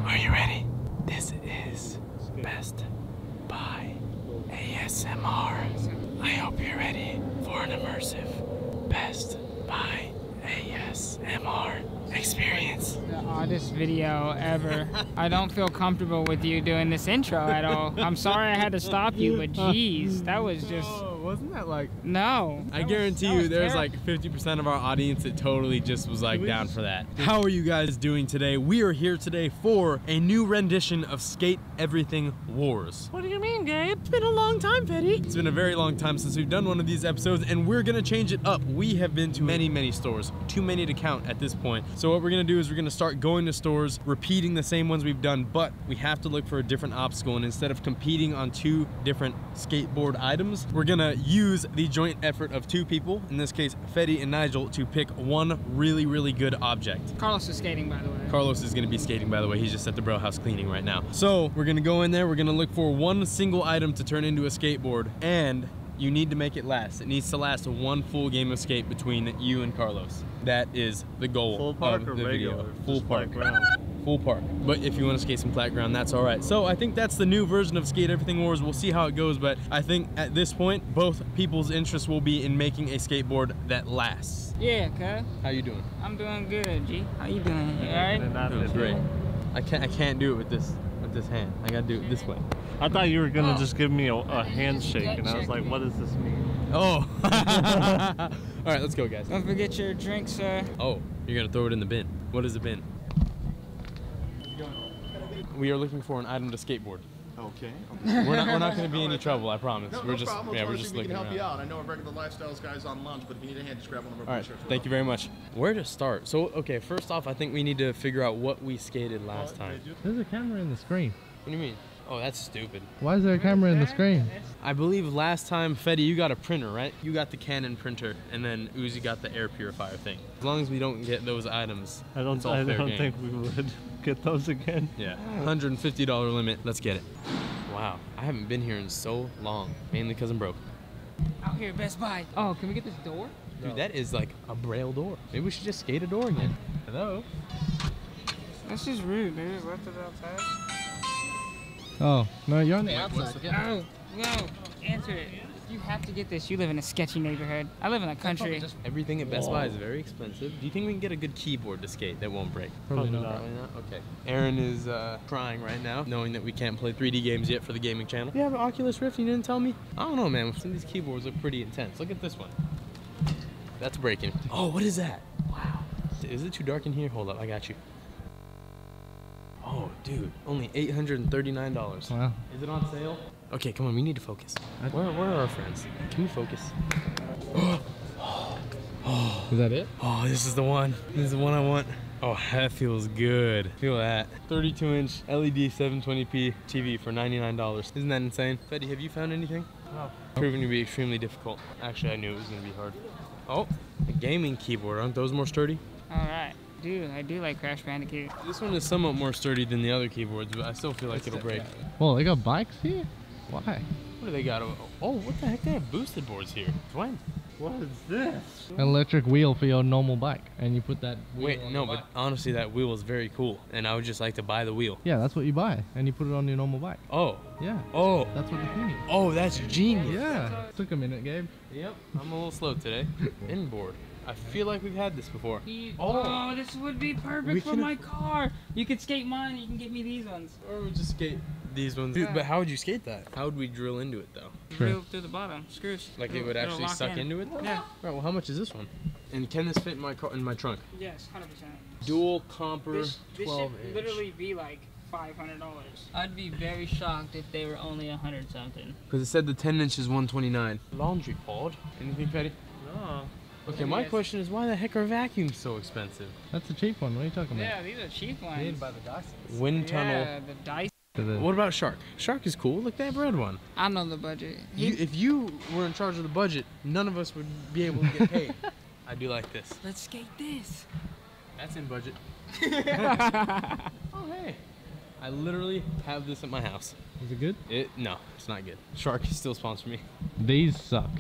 Are you ready? This is Best Buy ASMR. I hope you're ready for an immersive Best Buy ASMR experience. The oddest video ever. I don't feel comfortable with you doing this intro at all. I'm sorry I had to stop you, but geez, that was just... Wasn't that like... No. I guarantee you there's like 50% of our audience that totally just was like down for that. How are you guys doing today? We are here today for a new rendition of Skate Everything Wars. What do you mean, Gabe? It's been a long time, Petty. It's been a very long time since we've done one of these episodes, and we're gonna change it up. We have been to many stores, too many to count at this point. So what we're gonna do is we're gonna start going to stores, repeating the same ones we've done, but we have to look for a different obstacle, and instead of competing on 2 different skateboard items, we're gonna use the joint effort of 2 people, in this case Fetty and Nigel, to pick one really good object. Carlos is skating, by the way. Carlos is gonna be skating, by the way. He's just at the Braille house cleaning right now. So we're gonna go in there, we're gonna look for one single item to turn into a skateboard, and you need to make it last. It needs to last 1 full game of skate between you and Carlos. That is the goal Full park of or the regular? video. Full park. Ground. Full park. But if you want to skate some flat ground, that's all right. So I think that's the new version of Skate Everything Wars. We'll see how it goes, but I think at this point, both people's interest will be in making a skateboard that lasts. Yeah, cuz. How you doing? I'm doing good, G. How you doing? You alright? Doing great. I can't do it with this hand. I gotta do it this way. I thought you were gonna just give me a handshake, and I was like, what does this mean? Oh. All right, let's go, guys. Don't forget your drink, sir. Oh, you're gonna throw it in the bin. What is the bin? We are looking for an item to skateboard. Okay. We're not going to be in any trouble, I promise. No, we're just problem. we're just we looking can help around. you out. I know a regular lifestyles guy's on lunch, but if you need a hand, just grab one of our All right, shirts. thank you very much. Where to start? So, okay, first off, I think we need to figure out what we skated last time. There's a camera in the screen. What do you mean? Oh, that's stupid. Why is there a camera in the screen? I believe last time, Fetty, you got a printer, right? You got the Canon printer, and then Uzi got the air purifier thing. As long as we don't get those items, I don't it's all fair game. think we would get those again. Yeah, $150 limit. Let's get it. Wow, I haven't been here in so long, mainly because I'm broke. Out here, Best Buy. Oh, can we get this door? Dude, that is like a Braille door. Maybe we should just skate a door again. Hello? That's just rude, dude. Left it outside. Oh, no, you're on the outside. No, no, answer it. You have to get this. You live in a sketchy neighborhood. I live in the country. Everything at Best Buy is very expensive. Do you think we can get a good keyboard to skate that won't break? Probably not. Probably not? Okay. Aaron is crying right now, knowing that we can't play 3D games yet for the gaming channel. You have an Oculus Rift, you didn't tell me? I don't know, man. Some of these keyboards look pretty intense. Look at this one. That's breaking. Oh, what is that? Wow. Is it too dark in here? Hold up, I got you. Oh, dude, only $839. Wow. Is it on sale? Okay, come on, we need to focus. Where are our friends? Can we focus? Is that it? Oh, this is the one. This is the one I want. Oh, that feels good. Feel that. 32-inch LED 720p TV for $99. Isn't that insane? Fetty, have you found anything? No. Proving to be extremely difficult. Actually, I knew it was going to be hard. Oh, a gaming keyboard. Aren't those more sturdy? Alright. Dude, I do like Crash Bandicoot. This one is somewhat more sturdy than the other keyboards, but I still feel like it'll break. Well, they got bikes here? Why? What do they got? Oh, what the heck? They have boosted boards here. When? What is this? An electric wheel for your normal bike. And you put that wheel Wait, on no, the but bike. honestly, that wheel is very cool, and I would just like to buy the wheel. Yeah, that's what you buy. And you put it on your normal bike. Oh. Yeah. Oh. That's what the thing is. Oh, that's genius. Yeah. Took a minute, Gabe. Yep, I'm a little slow today. Inboard. I feel like we've had this before. Oh, this would be perfect for my car. You could skate mine, you can get me these ones. Or we just skate these ones. Dude, but how would you skate that? How would we drill into it though? Drill through the bottom, screws. Like it would It'll actually lock suck into it? Yeah. Right, well how much is this one? And can this fit in my car, in my trunk? Yes, 100%. Dual comper This 12 should inch. literally be like $500. I'd be very shocked if they were only 100 something. Because it said the 10 inch is 129. Laundry pod. Anything, Petty? No. Okay, my question is why the heck are vacuums so expensive? That's a cheap one. What are you talking about? Yeah, these are cheap ones. Made by the Dysons. Wind tunnel. Yeah, the dice. What about Shark? Shark is cool. Look, they have a red one. I know the budget. If you were in charge of the budget, none of us would be able to get paid. I do like this. Let's skate this. That's in budget. Oh, hey. I literally have this at my house. Is it good? No, it's not good. Shark still sponsor me. These suck.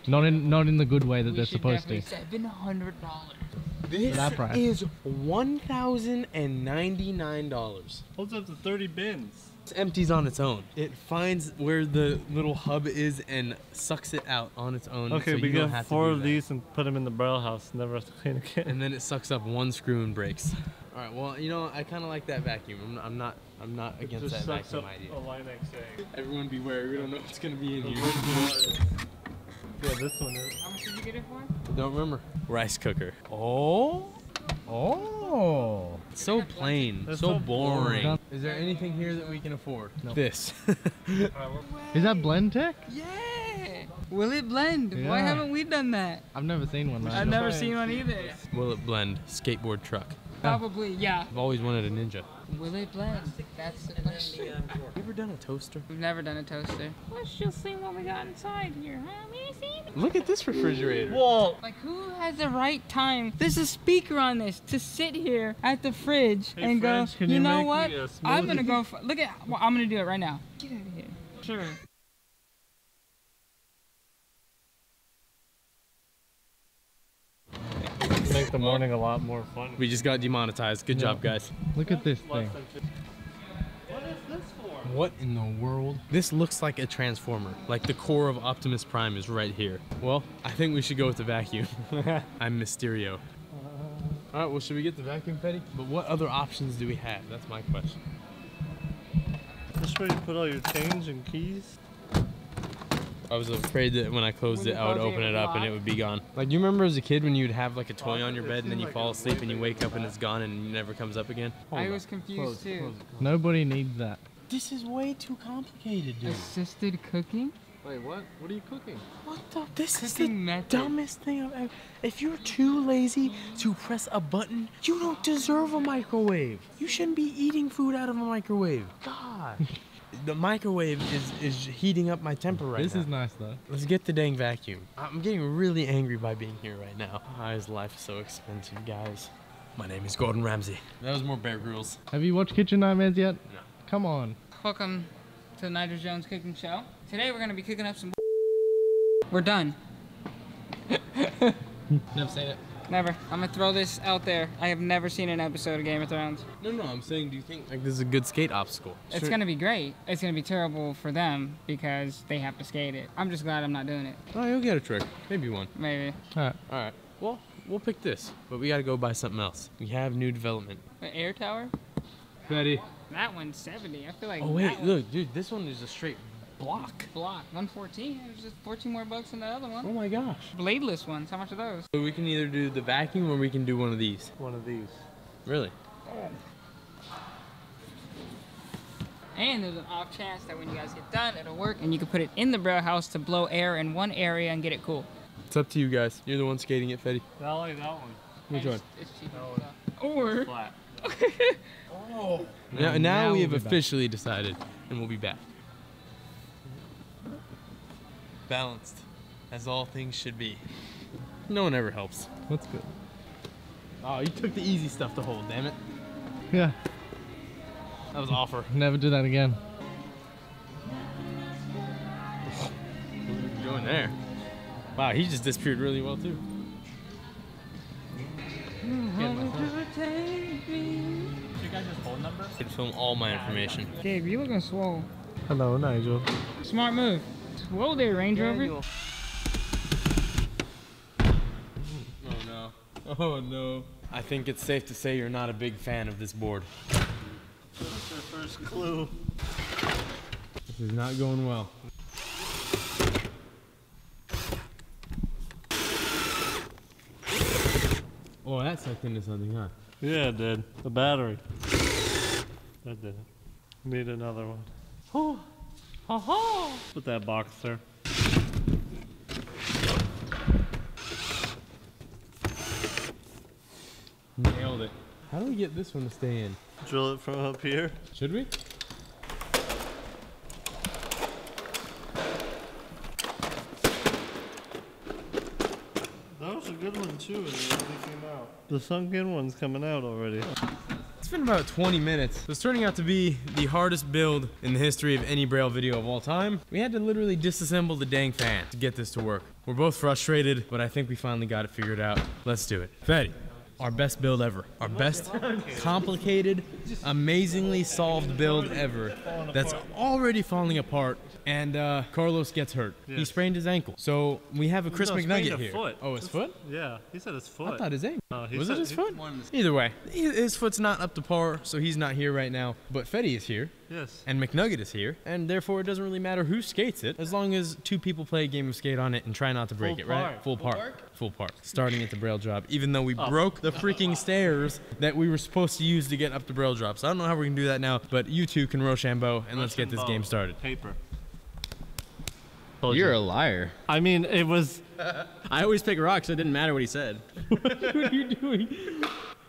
Not in the good way that they're supposed to. $700. This that price. is $1,099. Holds up to 30 bins. It empties on its own. It finds where the little hub is and sucks it out on its own. Okay, so we you don't get have to 4 do of that. these and put them in the Braille house. Never have to clean again. And then it sucks up one screw and breaks. All right, well, you know, I kind of like that vacuum. I'm not against that vacuum idea. A line egg. Everyone beware, we don't know what's gonna be in here. Yeah, this one is. How much did you get it for? Don't remember. Rice cooker. Oh. Oh. So plain, That's so so boring. boring. Is there anything here that we can afford? No. This. Is that blend tech? Yeah. Will it blend? Why Yeah. haven't we done that? I've never seen one. I've never seen one either. Will it blend? Skateboard truck. Probably, yeah. I've always wanted a Ninja. Will it blend? That's the question. You ever done a toaster? We've never done a toaster. Let's just see what we got inside here, huh? Look at this refrigerator. Whoa! Like, who has the right time? There's a speaker on this to sit here at the fridge Hey, and Fridge, go, can you you know make what? me a I'm gonna smoothie?" go. Look at. Well, I'm gonna do it right now. Get out of here. Sure. Make the morning a lot more fun. We just got demonetized. Good job, guys. Look at this thing. What is this for? What in the world? This looks like a transformer. Like the core of Optimus Prime is right here. Well, I think we should go with the vacuum. I'm Mysterio. All right, well, should we get the vacuum, Petty? But what other options do we have? That's my question. This where you put all your change and keys? I was afraid that when I closed When it, you I would close it, open it it would up and lock. it would be gone. Like, you remember as a kid when you would have like a toy on your bed and then you fall asleep and you wake up and it's gone and it never comes up again? I was confused too. Nobody needs that. This is way too complicated, dude. Assisted cooking? Wait, what? What are you cooking? What the? This is Cooking the method. dumbest thing I've ever. If you're too lazy to press a button, you don't deserve a microwave. You shouldn't be eating food out of a microwave. God. The microwave is heating up my temper right This now. is nice though. Let's get the dang vacuum. I'm getting really angry by being here right now. His life is so expensive, guys. My name is Gordon Ramsay. That was more Bear Grylls. Have you watched Kitchen Nightmares yet? No. Come on. Welcome to the Nigel Jones Cooking Show. Today we're gonna be cooking up some. We're done. Never seen it. Never. I'm gonna throw this out there. I have never seen an episode of Game of Thrones. No, I'm saying, do you think like this is a good skate obstacle? It's gonna be great. It's gonna be terrible for them because they have to skate it. I'm just glad I'm not doing it. Oh, you'll get a trick. Maybe one. Maybe. All right. Well, we'll pick this, but we gotta go buy something else. We have new development. An air tower? Betty. That one's 70. I feel like. Oh wait, that one- look, dude, this one is a straight block. Block 114. There's just 14 more bucks than that other one. Oh my gosh. Bladeless ones. How much are those? So we can either do the vacuum or we can do one of these. One of these. Really? And there's an off chance that when you guys get done, it'll work, and you can put it in the Braille house to blow air in one area and get it cool. It's up to you guys. You're the one skating it, Fetty. I like that one. Which And one? It's cheap. That one. Or Flat. Now we have we'll be back. officially decided, and we'll be back. Balanced, as all things should be. No one ever helps. That's good. Oh, you took the easy stuff to hold, damn it. Yeah. That was offer. Never do that again. What are you doing there? Wow, he just disappeared really well too. You guys just phone number? I can film all my information. Gabe, you looking swole. Hello, Nigel. Smart move. Whoa there, Range Rover. Oh no. Oh no. I think it's safe to say you're not a big fan of this board. That's our first clue. This is not going well. Oh, that sucked into something, huh? Yeah, it did. The battery. That did it. Need another one. Oh. Ha Put that box there. Nailed it. How do we get this one to stay in? Drill it from up here. Should we? That was a good one too, and it already came out. The sunken one's coming out already. It's been about 20 minutes. So it's turning out to be the hardest build in the history of any Braille video of all time. We had to literally disassemble the dang fan to get this to work. We're both frustrated, but I think we finally got it figured out. Let's do it. Fetty, our best build ever. Our best complicated, amazingly solved build ever. That's already falling apart. And Carlos gets hurt. He sprained his ankle. So we have a Chris McNugget here. Foot. Oh, his foot? Yeah, he said his foot. I thought his ankle. He Was it said his foot? Either way, his foot's not up to par, so he's not here right now. But Fetty is here. Yes. And McNugget is here. And therefore, it doesn't really matter who skates it, as long as 2 people play a game of skate on it and try not to break it, right? Full park. Full park. Starting at the Braille drop, even though we broke the freaking stairs that we were supposed to use to get up the Braille drop. So I don't know how we're going to do that now, but you two can Rochambeau, and let's get this game started. Paper. You're a liar. I mean, it was. I always pick rocks, so it didn't matter what he said. What are you doing?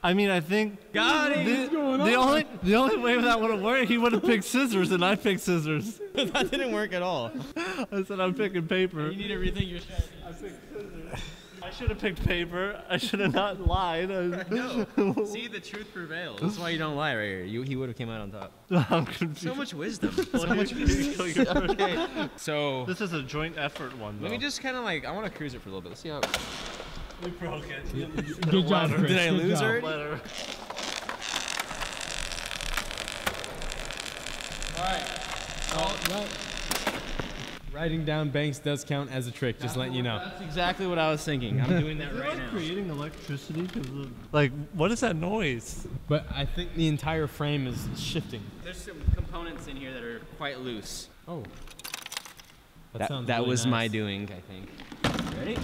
I mean, I think. Got it. The only way that would have worked, he would have picked scissors, and I picked scissors. That didn't work at all. I said I'm picking paper. You need to rethink your strategy. I picked scissors. I should have picked paper. I should have not lied. No. See, the truth prevails. That's why you don't lie right here. He would have came out on top. I'm confused. So much wisdom. So much wisdom. Okay. So This is a joint effort one, though. let me just kind of like, I want to cruise it for a little bit. Let's see how. We broke it. Good job, Chris. Did I Good lose job. already? Letter. Writing down banks does count as a trick, just letting you know. That's exactly what I was thinking. I'm doing that right now. Creating electricity? Like, what is that noise? But I think the entire frame is shifting. There's some components in here that are quite loose. Oh. That really was nice. my doing, I think. Ready?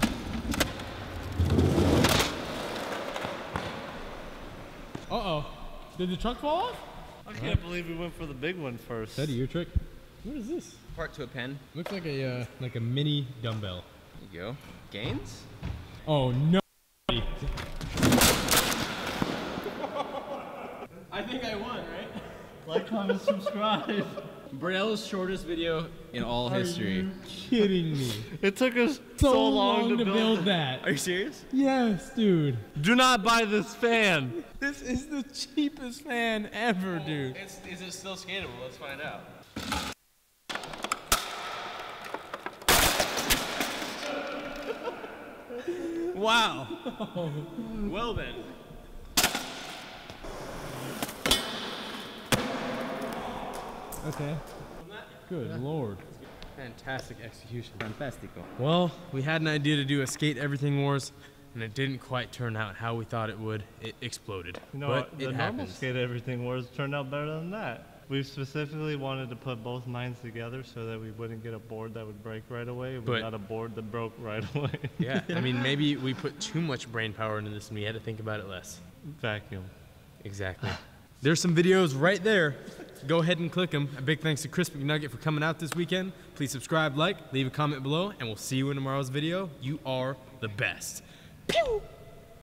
Uh-oh. Did the truck fall off? I can't believe we went for the big one first. Teddy, your trick. What is this? Part to a pen. Looks like a mini dumbbell. There you go. Gains? Oh no. I think I won, right? Like, comment, subscribe. Braille's shortest video in all history. Are you kidding me? It took us So long to build that. Are you serious? Yes, dude. Do not buy this fan. This is the cheapest fan ever, dude. Is it still skatable? Let's find out. Wow. Well then. Okay. Good lord. Fantastic execution. Fantastico. Well, we had an idea to do a Skate Everything Wars, and it didn't quite turn out how we thought it would. It exploded. You know but what? The it normal happens. Skate Everything Wars turned out better than that. We specifically wanted to put both mines together so that we wouldn't get a board that would break right away. We But- got a board that broke right away. Yeah, I mean, maybe we put too much brain power into this and we had to think about it less. Vacuum. Exactly. There's some videos right there. Go ahead and click them. A big thanks to Chris McNugget for coming out this weekend. Please subscribe, like, leave a comment below, and we'll see you in tomorrow's video. You are the best. Pew!